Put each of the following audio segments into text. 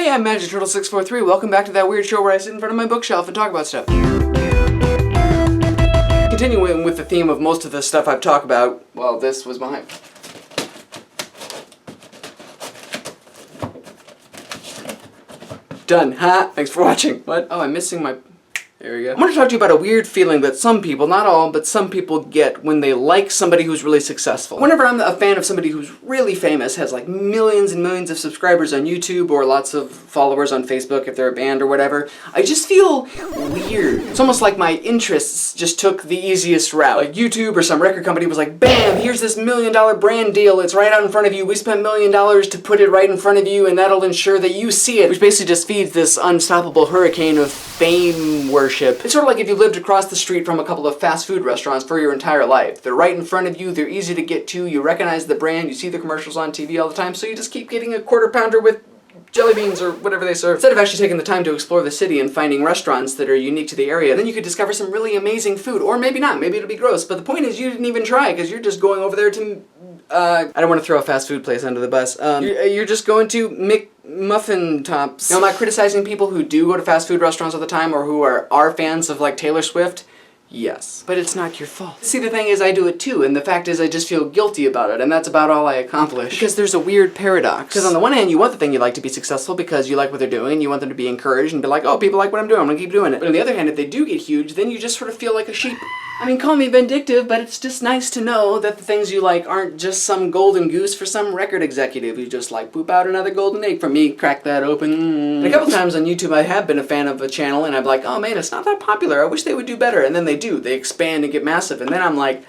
Hey, I'm Magic Turtle 643. Welcome back to that weird show where I sit in front of my bookshelf and talk about stuff. Continuing with the theme of most of the stuff I've talked about, well, this was mine. Done. Ha! Thanks for watching. What? Oh, I'm missing my... There we go. I want to talk to you about a weird feeling that some people, not all, but some people get when they like somebody who's really successful. Whenever I'm a fan of somebody who's really famous, has like millions and millions of subscribers on YouTube or lots of followers on Facebook if they're a band or whatever, I just feel weird. It's almost like my interests just took the easiest route. Like YouTube or some record company was like, bam, here's this $1 million brand deal. It's right out in front of you. We spent $1 million to put it right in front of you and that'll ensure that you see it. Which basically just feeds this unstoppable hurricane of fame worship. It's sort of like if you lived across the street from a couple of fast food restaurants for your entire life. They're right in front of you, they're easy to get to, you recognize the brand, you see the commercials on TV all the time, so you just keep getting a quarter pounder with jelly beans or whatever they serve. Instead of actually taking the time to explore the city and finding restaurants that are unique to the area, then you could discover some really amazing food. Or maybe not, maybe it'll be gross, but the point is you didn't even try because you're just going over there to... I don't want to throw a fast food place under the bus. You're just going to McMuffin Tops. Now, am I criticizing people who do go to fast food restaurants all the time or who are fans of like Taylor Swift? Yes. But it's not your fault. See, the thing is I do it too, and the fact is I just feel guilty about it, and that's about all I accomplish. Because there's a weird paradox. Because on the one hand, you want the thing you like to be successful because you like what they're doing, and you want them to be encouraged and be like, oh, people like what I'm doing, I'm gonna keep doing it. But on the other hand, if they do get huge, then you just sort of feel like a sheep. I mean, call me vindictive, but it's just nice to know that the things you like aren't just some golden goose for some record executive who just like poop out another golden egg for me, crack that open. And a couple times on YouTube I have been a fan of a channel and I'm like, oh man, it's not that popular, I wish they would do better. And then they do, they expand and get massive, and then I'm like,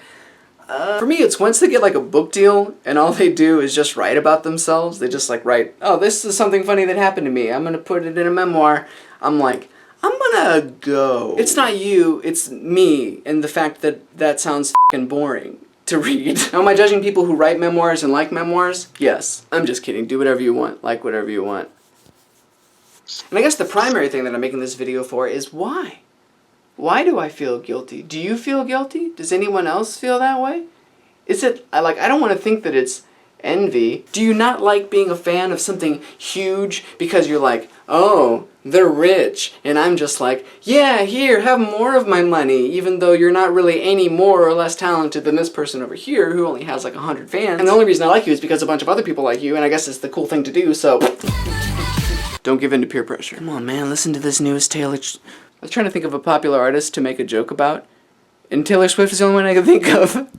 for me it's once they get like a book deal and all they do is just write about themselves, they just like write, oh, this is something funny that happened to me, I'm gonna put it in a memoir, I'm like, I'm gonna go. It's not you, it's me, and the fact that that sounds f***ing boring to read. Now, am I judging people who write memoirs and like memoirs? Yes. I'm just kidding. Do whatever you want. Like whatever you want. And I guess the primary thing that I'm making this video for is why? Why do I feel guilty? Do you feel guilty? Does anyone else feel that way? Is it, I don't want to think that it's envy. Do you not like being a fan of something huge because you're like, oh, they're rich, and I'm just like, yeah, here, have more of my money, even though you're not really any more or less talented than this person over here who only has like 100 fans. And the only reason I like you is because a bunch of other people like you, and I guess it's the cool thing to do, so don't give in to peer pressure. Come on, man, listen to this newest Taylor... I was trying to think of a popular artist to make a joke about, and Taylor Swift is the only one I can think of.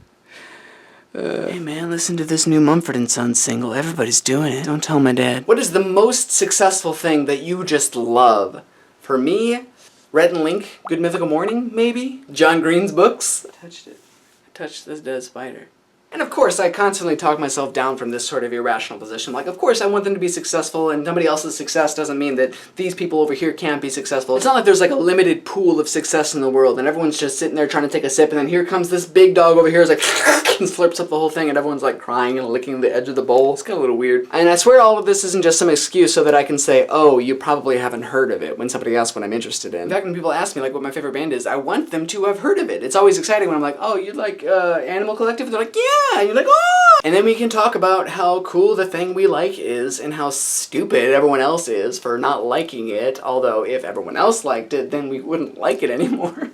Hey man, listen to this new Mumford & Sons single. Everybody's doing it. Don't tell my dad. What is the most successful thing that you just love? For me, Rhett and Link, Good Mythical Morning, maybe? John Green's books. I touched it. I touched this dead spider. And of course, I constantly talk myself down from this sort of irrational position. Like, of course I want them to be successful, and somebody else's success doesn't mean that these people over here can't be successful. It's not like there's like a limited pool of success in the world, and everyone's just sitting there trying to take a sip, and then here comes this big dog over here who's like, and slurps up the whole thing, and everyone's like crying and licking the edge of the bowl. It's kind of a little weird. And I swear all of this isn't just some excuse so that I can say, oh, you probably haven't heard of it, when somebody asks what I'm interested in. In fact, when people ask me like what my favorite band is, I want them to have heard of it. It's always exciting when I'm like, oh, you like Animal Collective? They're like, yeah! And you're like, oh! And then we can talk about how cool the thing we like is and how stupid everyone else is for not liking it, although if everyone else liked it, then we wouldn't like it anymore.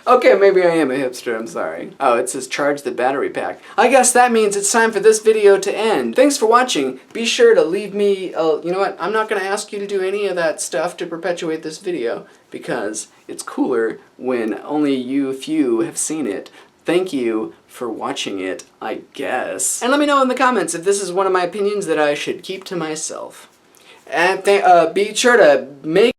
Okay, maybe I am a hipster, I'm sorry. Oh, it says charge the battery pack. I guess that means it's time for this video to end. Thanks for watching. Be sure to leave me, you know what, I'm not going to ask you to do any of that stuff to perpetuate this video, because it's cooler when only you few have seen it. Thank you for watching it, I guess. And let me know in the comments if this is one of my opinions that I should keep to myself. And be sure to make